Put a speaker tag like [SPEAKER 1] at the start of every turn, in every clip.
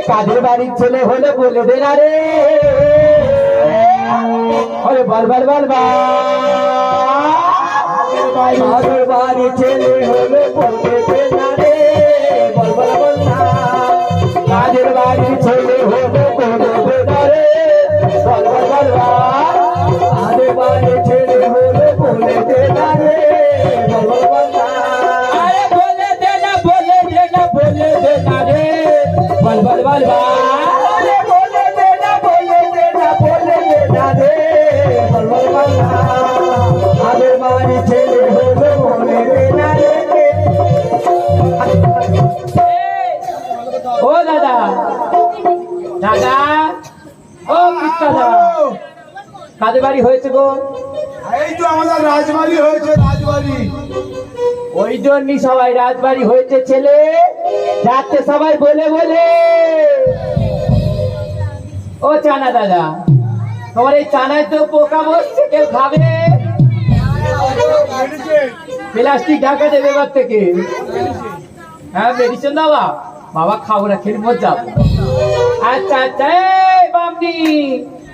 [SPEAKER 1] কাদের বাড়ির ছেলে হলে বলে দে না রে আরে বল বল বল কাদের বাড়ির ছেলে হলে বলে দে না রে বল বল বল না কাদের বাড়ির ছেলে হলে বলে দে না রে বল বল বল কাদের বাড়ির ছেলে হলে বলে দে না রে বল বল বল না আরে বলে দে না বলে দে না বলে দে না রে বল বল বল আরে বলে দে না বলে দে না বলে দে না রে বল বল বল কাদের বাড়ির ছেলে হলে বলে দে না রে ও দাদা দাদা ও দাদা কাদের বাড়ি হয়েছে গো
[SPEAKER 2] এই তো আমাদের রাজবাড়ি হয়েছে রাজবাড়ি
[SPEAKER 1] ওই জন্যই সবাই রাজবাড়ি হয়েছে ছেলে যাচ্ছে সবাই বলে বলে ও চানা দাদা তোমার এই চানায় তো পোকা বসছে কেউ খাবে প্লাস্টিক ঢাকা দেবে এবার থেকে হ্যাঁ মেডিসিন দাও বাবা খাবো না খেলে মর যাবো আচ্ছা আচ্ছা এই বামনি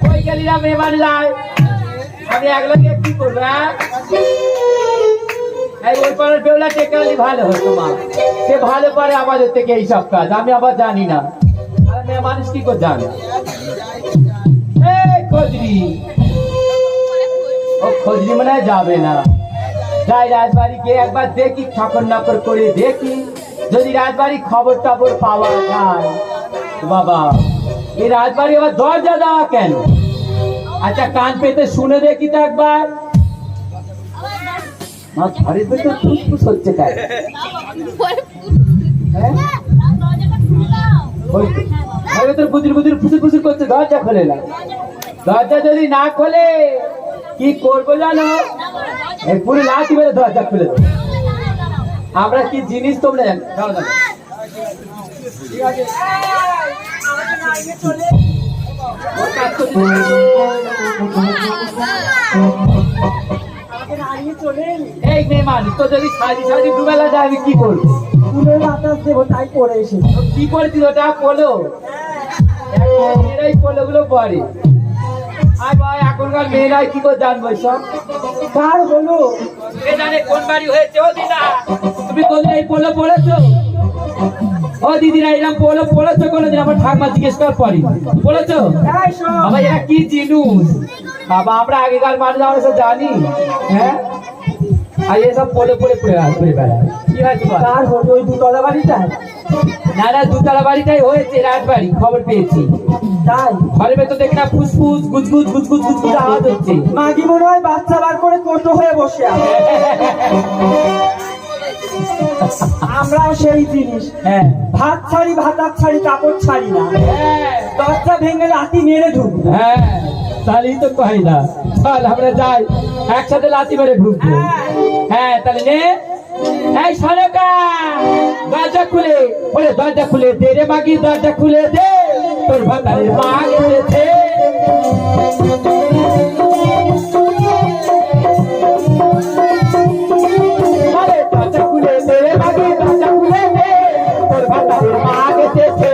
[SPEAKER 1] ওই গেলি না মেহমান লাই আমি একলাকে কি করবো হ্যাঁ ওই পাড়ার বেউলা টেকালি ভালো হতো মা সে ভালো পারে আমাদের থেকে এইসব কাজ আমি আবার জানি না আর মেয়ে মানুষ কি করে জানে খোঁজরি ও খোঁজরি মনে হয় যাবে না যাই রাজবাড়ি গিয়ে একবার দেখি ঠাকুর নাকর করে দেখি যদি রাজবাড়ি খবর টবর পাওয়া যায় বাবা এই রাজবাড়ি আবার দরজা দেওয়া কেন আচ্ছা কান পেতে শুনে দেখি তো একবার ঘরের ভেতর ফুসফুস হচ্ছে তাই ঘরের ভেতর বুদির বুদির ফুসুর ফুসুর করছে দরজা খোলে না দরজা যদি না খোলে কি করবো জানো এই পুরো লাঠি মেরে দরজা খুলে দেবো আমরা কি জিনিস তোমরা জানো ঠিক আছে এই মেয়ে মানুষ তো যদি সাজি সাজি দুবেলা যায় আমি কি করবো বাতাস দেবো তাই পরে এসে কি করেছিল ওটা পোলো মেয়েরাই পোলো গুলো পরে আর ভাই এখনকার মেয়েরাই কি করে জানবো সব কার হলো এ জানে কোন বাড়ি হয়েছে ও দিদা তুমি কোনদিন এই পোলো পড়েছো ও দিদিরা এরকম পোলো পড়েছো কোনোদিন আমার ঠাকুমা জিজ্ঞেস করার পরে পড়েছো বাবা এরা কি জিনিস বাবা আমরা আগেকার মানুষ আমরা সব জানি হ্যাঁ আর এসব পোলো পড়ে পড়ে ঘুরে বেড়ায় কি হয়েছে কার হলো ওই দুতলা বাড়িটা না না দুতলা বাড়িটাই হয়েছে রাজবাড়ি খবর পেয়েছি তাই ঘরের ভেতর দেখি না ফুসফুস গুজগুজ গুজগুজ গুজগুজ আওয়াজ হচ্ছে মাগি মনে হয় বাচ্চা বার করে কোটো হয়ে বসে আছে আমরাও সেই জিনিস হ্যাঁ ভাত ছাড়ি ভাতার ছাড়ি কাপড় ছাড়ি না দরজা ভেঙে লাঠি মেরে ঢুকবো হ্যাঁ তাহলেই তো কই না চল আমরা যাই একসাথে লাঠি মেরে ঢুকবো হ্যাঁ তাহলে নে এই সনকা দরজা খুলে বলে দরজা খুলে দে রে মাগি দরজা খুলে দে তোর ভাতারে মা এসেছে দরজা খুলে দে রে মাগি দরজা খুলে দে তোর ভাতারে মা এসেছে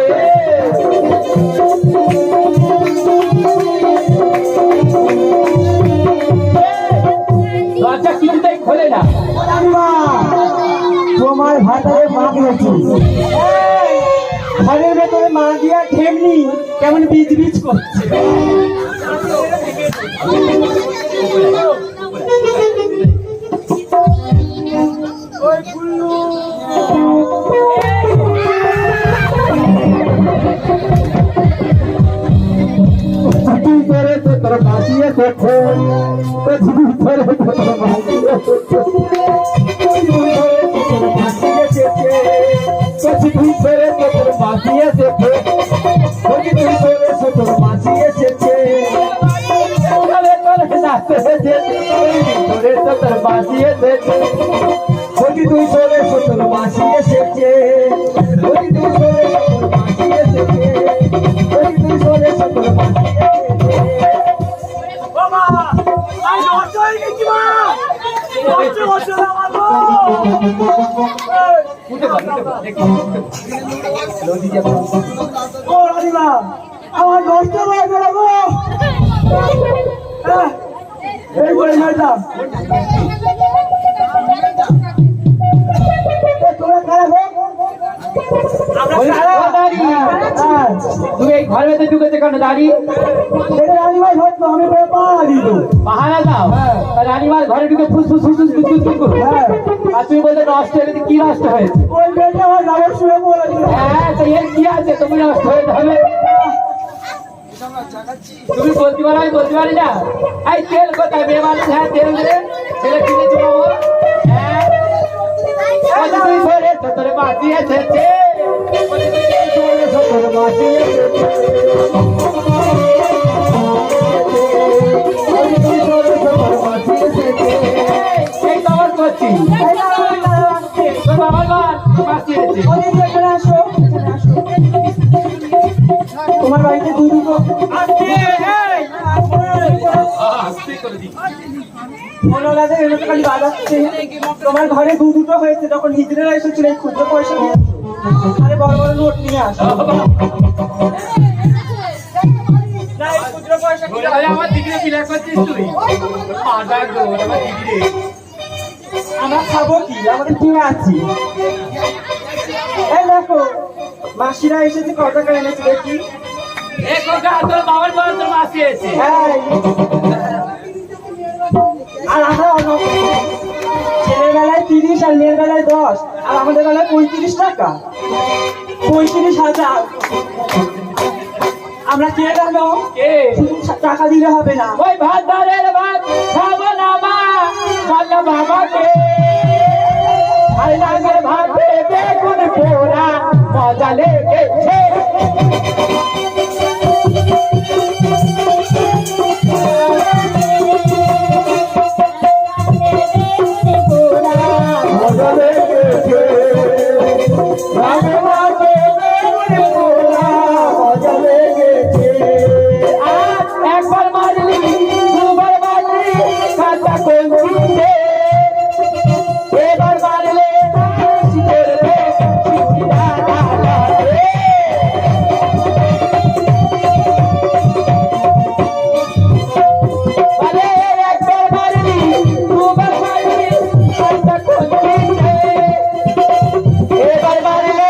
[SPEAKER 1] দরজা কিছুতেই খোলে না তোমার ভাতারে মা গেছে ঘরের ভেতরে মা দিয়া ঠেমনি কেমন বীজ বীজ করছে তোর বাঁচিয়ে দেখো বাঁচিয়ে দেখে তোর মাঝি এসেছে তোর বাঁচিয়ে দেখে তুই সরে তোর মাঝি এসেছে তুই সরে তোর মাঝি
[SPEAKER 3] রানীমা আমার কষ্ট লাগবে না গো। এই করে ম্যাডাম তোরা খারাপ
[SPEAKER 1] তুমি এই ঘরের ভেতরে ঢুকেছে কেন দাঁড়িয়ে?
[SPEAKER 3] রানীমাই ধরতো আমি পাহারা দিত।
[SPEAKER 1] পাহারা দাও? রানীমার ঘরে ঢুকে ফুসফুস ফুসফুস ফুসফুস ফুসফুস। আর তুমি বলতে নষ্ট হয়ে গেছে, কি নষ্ট হয়েছে?
[SPEAKER 3] ওই বেটে আমার যাবার শুয়ে পড়েছে।
[SPEAKER 1] হ্যাঁ তো এর কি আছে, তুমি নষ্ট হয়ে যাবে। তুমি বলতে পারো, আমি বলতে পারি না। এই তেল কোথায়? মেয়ে মানুষ, হ্যাঁ তেল দেবে, ছেলে কিনে চুমাবো। হ্যাঁ তুই ধরে তোরে বাঁচি এসেছে, তোরে বাঁচি এই তো আমার করছি তোর বাবার বাঁচি এসেছে।
[SPEAKER 3] তোমার বাড়িতে দুধ দুটো খালি বাজাচ্ছে। তোমার ঘরে দু দুটো হয়েছে, যখন হিজড়েরা এসেছিল এই ক্ষুদ্র পয়সা নিয়ে আরে বড় বড় নোট নিয়ে আসো। না এই ক্ষুদ্র পয়সা
[SPEAKER 1] আমার দিদিকে বিনা করছিস তুই?
[SPEAKER 3] আমরা খাবো কি, আমাদের কিনে আছি। এই দেখো মাসিরা এসেছে, কত টাকা এনেছে দেখি।
[SPEAKER 1] তোর বাবার বড় তোর মাসি এসে।
[SPEAKER 3] আর আমরা ছেলের বেলায় 30 আর মেয়ের বেলায় 10, আর আমাদের বেলায় 35 টাকা, 35,000। আমরা কে জানো? শুধু টাকা দিলে হবে না।
[SPEAKER 1] ওই ভাত ধারের ভাত খাবো না মা, বললো বাবাকে। আর লাগের ভাতে বেগুন পোড়া মজা লেগেছে। একবার মারলি দুবার মারলি কাঁচা কলসিতে, এবার মারলে একবার মারলি দুবার মারলি কাঁচা কলসিতে, এবার মারলে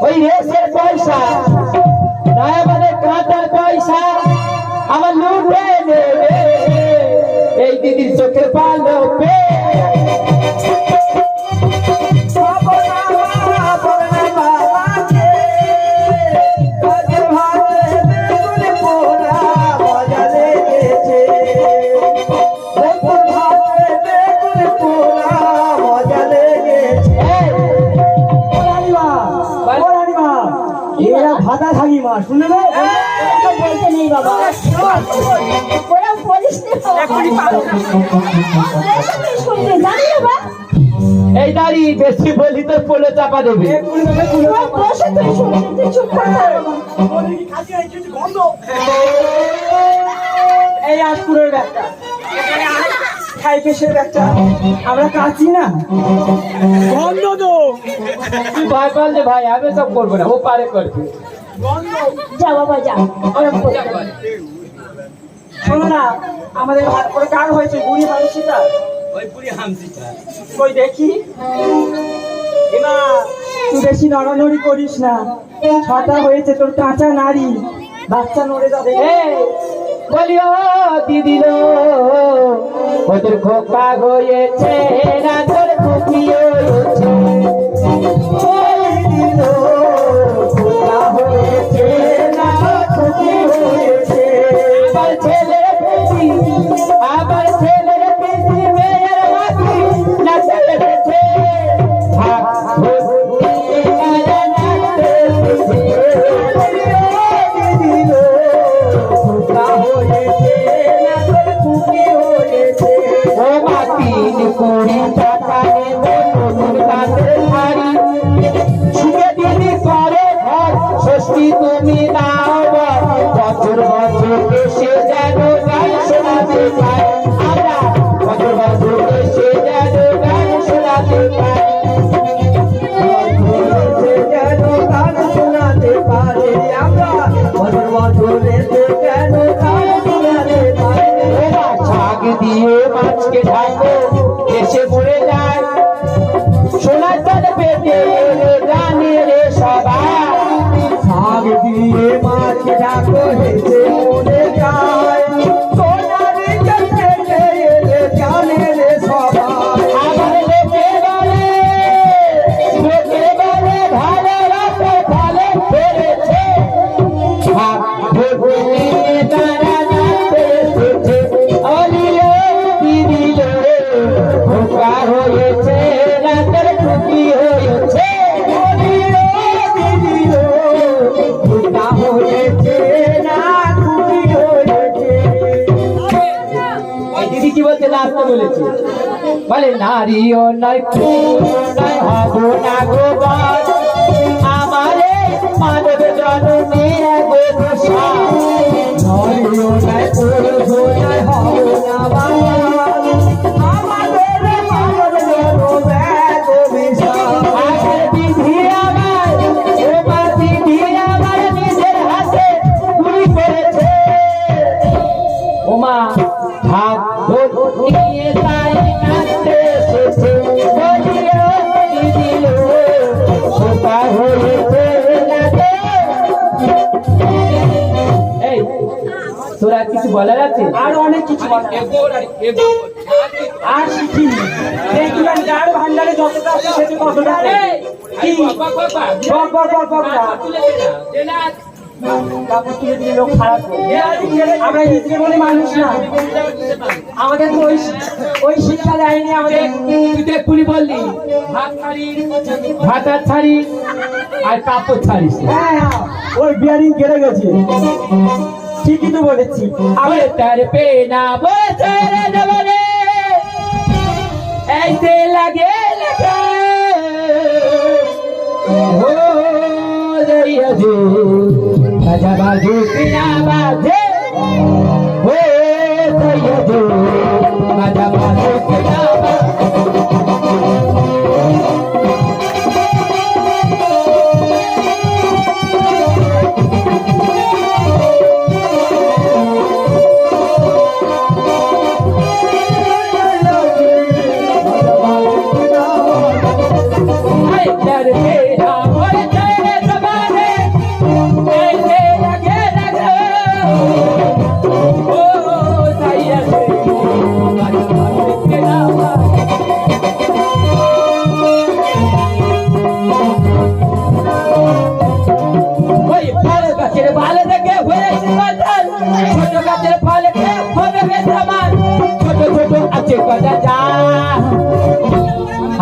[SPEAKER 1] ওই রেসের পয়সা নয় মানে কাঁটার পয়সা আমার লুটে নেবে এই দিদির চোখের পালকে।
[SPEAKER 3] ভাতা থাকি মা শুনে না
[SPEAKER 4] বলতে নেই বাবা, ওরা বলিস শুনবে জানি বাবা।
[SPEAKER 1] এই দাঁড়ি বেশি বলি তোর পোলো চাপা দেবে।
[SPEAKER 4] বসে তুই শুনবি, তুই চুপ করে থাক বাবা।
[SPEAKER 3] এই আজপুরের ব্যাগটা খাই পেশের ব্যাগটা আমরা কাছি না, গন্ধ তো।
[SPEAKER 1] তুই ভয় পারলে ভাই আমি সব করবো না, ও পারে করবে।
[SPEAKER 4] যা বাবা যা, ওরম করতে নেই।
[SPEAKER 3] শোনো না, আমাদের ভাত করে কার হয়েছে? বুড়ি হামসিটা,
[SPEAKER 1] ওই পুরি হামসিটা
[SPEAKER 3] কই দেখি। এমা তুই বেশি নড়ানড়ি করিস না, ছটা হয়েছে তোর কাঁচা নারী, বাচ্চা নড়ে যাবে।
[SPEAKER 1] বলিও দিদিল ওদের খোকা হয়েছে না তোর খুকি হয়েছে, খোকা হয়েছে না খুকি হয়েছে। আবার ছেলের পিসি মেয়ের মাটি না ছেলে গেছে। মুচকে ঢাকো এসে পড়ে যায় সোনার চাঁদ পেটে এলে জানে রে সবাই
[SPEAKER 3] ভাগ দিয়ে মাকে ডাকো হেসে মরে যায় সোনার চাঁদ পেটে এলে জানে রে সবাই
[SPEAKER 1] আমার লোকে বলে ভালোবাসা ভালো ফেলেছে ভাগ ভেবে তারা নাচতে এসেছে অলিও দিদিল ধোকা হয়েছে রাতের খুশি হয়েছে
[SPEAKER 3] অলিও দিদিল ধোকা হয়েছে না খুশি হয়েছে
[SPEAKER 1] এই দিদি কি বলছে নাচতে বলেছে বলে নারীও নয় পুরুষ নয় হব না গো বর আমারে মানব জননী গো দশা
[SPEAKER 3] নারীও নাই পুরুষ নাই হব না বাবা আমাদের মানব জনম এক বিশাল
[SPEAKER 1] আমার বিধি আমার এবার বিধি আমার নিজের হাতে চুরি করেছে ওমা হাত নিয়ে তাই নাচতে এসেছে বলিও দিদিল সোতা হয়েছে নাচে এই তোরা কিছু বলার আছে
[SPEAKER 3] আর অনেক কিছু বলার আছে। আর শিখিনি দেখলাম যার ভান্ডারে যতটা আছে সেটা কতটা আছে। কি বক বক বক বক না। কাপড় তুলে দিলে লোক খারাপ করে। আমরা হিজড়ে বলে মানুষ না আমাদের তো ওই শিক্ষা দেয়নি আমাদের
[SPEAKER 1] তুই তো এক্ষুনি বললি ভাতার ছাড়ি আর কাপড় ছাড়িস
[SPEAKER 3] হ্যাঁ হ্যাঁ ওই বিয়ারিং কেটে গেছে ঠিকই তো বলেছি
[SPEAKER 1] আমি তার পে না বসে রে জবরে ऐसे लगे लगे हो रही जो राजा बाजू पिया बाजे हो रही जो राजा बाजू पिया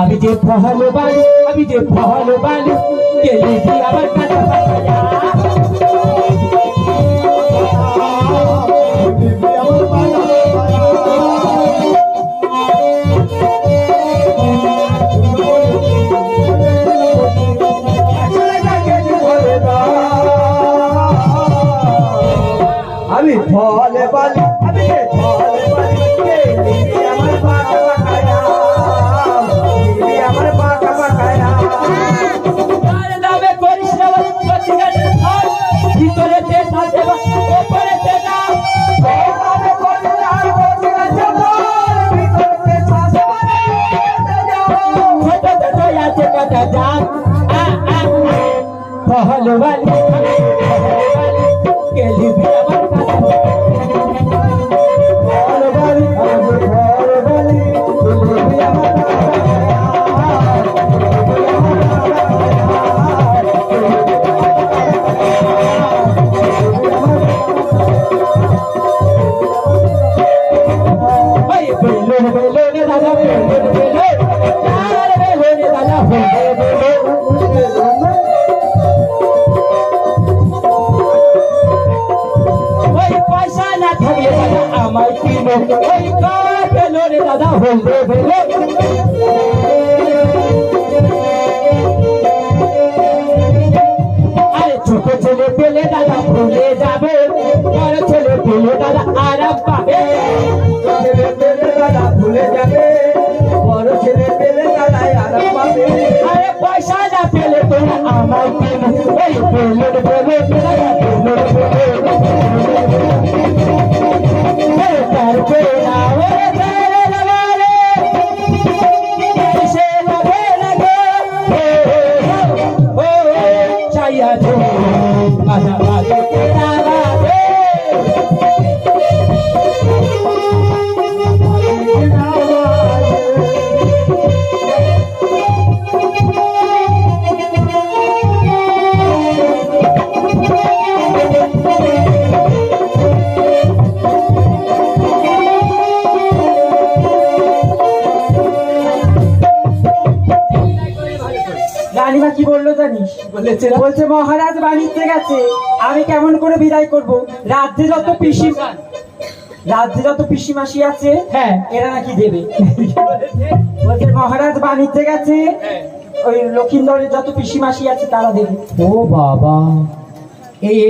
[SPEAKER 1] अभी जे पहलो बालू के लिए आवर काटा पाया
[SPEAKER 3] আমি ফলে বালি আমি ফলে বালি কে দিদি আমার পাকা পাকায়া দিদি আমার পাকা পাকায়া
[SPEAKER 1] তার নামে করিস না বলে প্রতিগাতে ফল ভিতরে তে থাকে উপরে তে না
[SPEAKER 3] আমি কোন আর প্রতিগাতে বল ভিতরে ছাসে
[SPEAKER 1] ছোট ছোট আছে কথা যাক পহলো वाली के लिए আমার কাছে
[SPEAKER 3] ফলে বালি আমি ফলে বালি দিদি আমার
[SPEAKER 1] भाई बेलो ने दादा बेलो यार बेलो ने दादा बेलो ওই পয়সা না থাকলে দাদা আমার কি লোক ওই বেলো রে দাদা হলদে বেলো আরে ছোট ছেলে পেলে দাদা ভুলে যাবে বড় ছেলে পেলে দাদা আরাম পাবে
[SPEAKER 3] ছেলে পেলে দাদা ভুলে যাবে বড় ছেলে পেলে দাদা আরাম পাবে
[SPEAKER 1] আরে পয়সা না পেলে তোরা আমার কি ওই বেলো বেলো দাদা বেলো বেলো তার পেড়া ওরে
[SPEAKER 3] জানিস?
[SPEAKER 1] বলেছে না?
[SPEAKER 3] বলছে মহারাজ বাণিজ্যে গেছে, আমি কেমন করে বিদায় করব? রাজ্যে যত পিসিমাসি আছে,
[SPEAKER 1] হ্যাঁ।
[SPEAKER 3] এরা নাকি দেবে।
[SPEAKER 1] কি বলেছে?
[SPEAKER 3] বলছে মহারাজ বাণিজ্যে গেছে,
[SPEAKER 1] হ্যাঁ।
[SPEAKER 3] ওই লক্ষিন্দরের যত পিসিমাসি আছে তারা দেবে।
[SPEAKER 1] ও বাবা,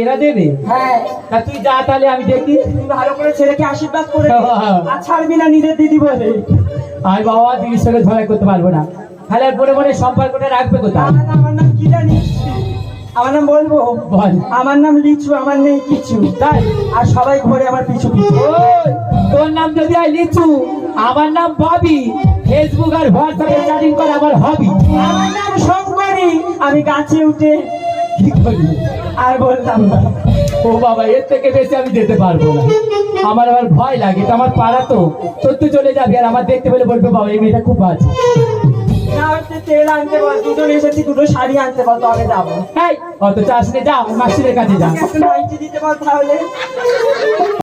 [SPEAKER 1] এরা দেবে?
[SPEAKER 3] হ্যাঁ,
[SPEAKER 1] তা তুই যা তাহলে, আমি দেখি।
[SPEAKER 3] তুই ভালো করে ছেলেকে আশীর্বাদ করে দে।
[SPEAKER 1] হ্যাঁ।
[SPEAKER 3] আর ছাড়বি না নিজের দিদি বলে।
[SPEAKER 1] আমি বাবা দিদির সঙ্গে ঝগড়া করতে পারবো না, তাহলে আর বলে বলে সম্পর্কটা রাখবে কোথায়?
[SPEAKER 3] না, আমার নাম কি জানিস? আমার নাম বলবো?
[SPEAKER 1] বল।
[SPEAKER 3] আমার নাম লিচু, আমার নেই কিছু।
[SPEAKER 1] তাই?
[SPEAKER 3] আর সবাই ঘরে আমার পিছু পিছু।
[SPEAKER 1] ওই, তোর নাম যদি হয় লিচু, আমার নাম ববি। ফেসবুক আর হোয়াটসঅ্যাপে চ্যাটিং করা আমার হবি।
[SPEAKER 3] আমার নাম শঙ্করী, আমি গাছে উঠে
[SPEAKER 1] কি করি?
[SPEAKER 3] আর বলতাম না।
[SPEAKER 1] ও বাবা, এর থেকে বেশি আমি যেতে পারবো না, আমার আবার ভয় লাগে। এটা আমার পাড়া তো, তোর তো চলে যাবি, আর আমার দেখতে পেলে বলবে বাবা এই মেয়েটা খুব বাজে।
[SPEAKER 3] না হচ্ছে তেল আনতে বল, দুজন এসেছি, দুটো শাড়ি আনতে বল, তবে যাবো।
[SPEAKER 1] এই অত চাষ নিয়ে যা, মাসিদের কাছে যা।
[SPEAKER 3] একটা নাইটি দিতে বল তাহলে।